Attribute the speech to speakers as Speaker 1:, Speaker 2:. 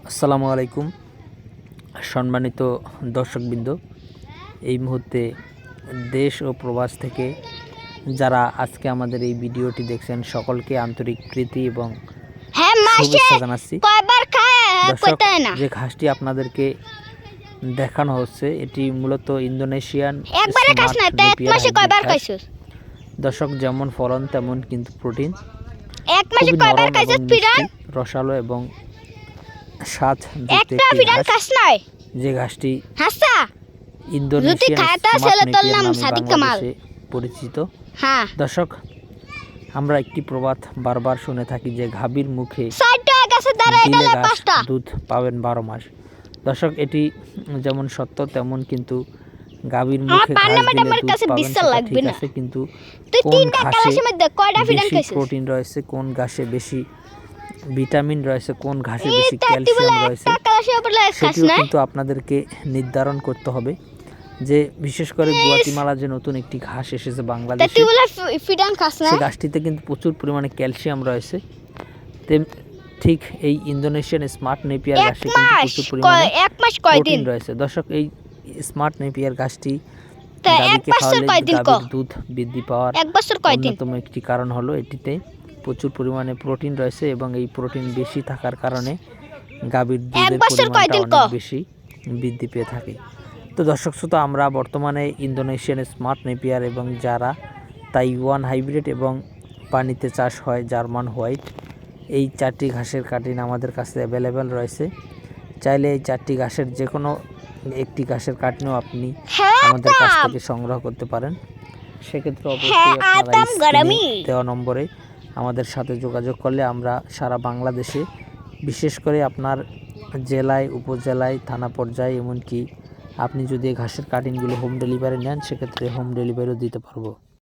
Speaker 1: আসসালামু আলাইকুম সম্মানিত দর্শকবৃন্দ। এই মুহূর্তে দেশ ও প্রবাস থেকে যারা আজকে আমাদের এই ভিডিওটি দেখছেন সকলকে আন্তরিক প্রীতি এবং শুভেচ্ছা জানাচ্ছি। দর্শক, যে ঘাসটি আপনাদেরকে দেখানো হচ্ছে এটি মূলত ইন্দোনেশিয়ান দর্শক, যেমন ফলন তেমন কিন্তু প্রোটিন, রসালো এবং স্বাদ যে ঘাসটি ইন্দোনেশিয়ান পরিচিত। দর্শক, আমরা একটি প্রবাদ বারবার শুনে থাকি যে গাভীর মুখে দুধ পাবেন 12 মাস। দর্শক, এটি যেমন সত্য তেমন কিন্তু গাভীর মুখে ঘাস দিলে দুধ পাবেন সেটা ঠিক আছে, কিন্তু কোন ঘাসে বেশি প্রোটিন রয়েছে, কোন ঘাসে বেশি ভিটামিন রয়েছে, কোন ঘাসে বেশি ক্যালসিয়াম রয়েছে সেটিও কিন্তু আপনাদেরকে নির্ধারণ করতে হবে। যে বিশেষ করে গুয়াতিমালা যে নতুন একটি ঘাস এসেছে বাংলাদেশে, সেই ঘাসটিতে কিন্তু প্রচুর পরিমাণে ক্যালসিয়াম রয়েছে। ঠিক এই ইন্দোনেশিয়ান স্মার্ট নেপিয়ার ঘাসে কিন্তু প্রচুর পরিমাণে প্রোটিন রয়েছে। দর্শক, এই স্মার্ট নেপিয়ার ঘাসটি গাভীকে খাওয়ালে গাভীর দুধ বৃদ্ধি পাওয়ার অন্যতম একটি কারণ হলো এটিতে প্রচুর পরিমাণে প্রোটিন রয়েছে এবং এই প্রোটিন বেশি থাকার কারণে গাভীর দুধের পরিমাণটা অনেক বেশি বৃদ্ধি পেয়ে থাকে। তো দর্শক শ্রোতা, আমরা বর্তমানে ইন্দোনেশিয়ান স্মার্ট নেপিয়ার এবং যারা তাইওয়ান হাইব্রিড এবং পানিতে চাষ হয় জার্মান হোয়াইট, এই 4টি ঘাসের কাটিং আমাদের কাছে অ্যাভেলেবেল রয়েছে। চাইলে এই 4টি ঘাসের যে কোনো একটি ঘাসের কাটিংও আপনি আমাদের কাছ থেকে সংগ্রহ করতে পারেন। সেক্ষেত্রে অবশ্যই আপনারা দেওয়া নম্বরে আমাদের সাথে যোগাযোগ করলে আমরা সারা বাংলাদেশে, বিশেষ করে আপনার জেলায়, উপজেলায়, থানা পর্যায়ে, এমনকি আপনি যদি ঘাসের কাটিংগুলো হোম ডেলিভারি নেন সেক্ষেত্রে হোম ডেলিভারিও দিতে পারবো।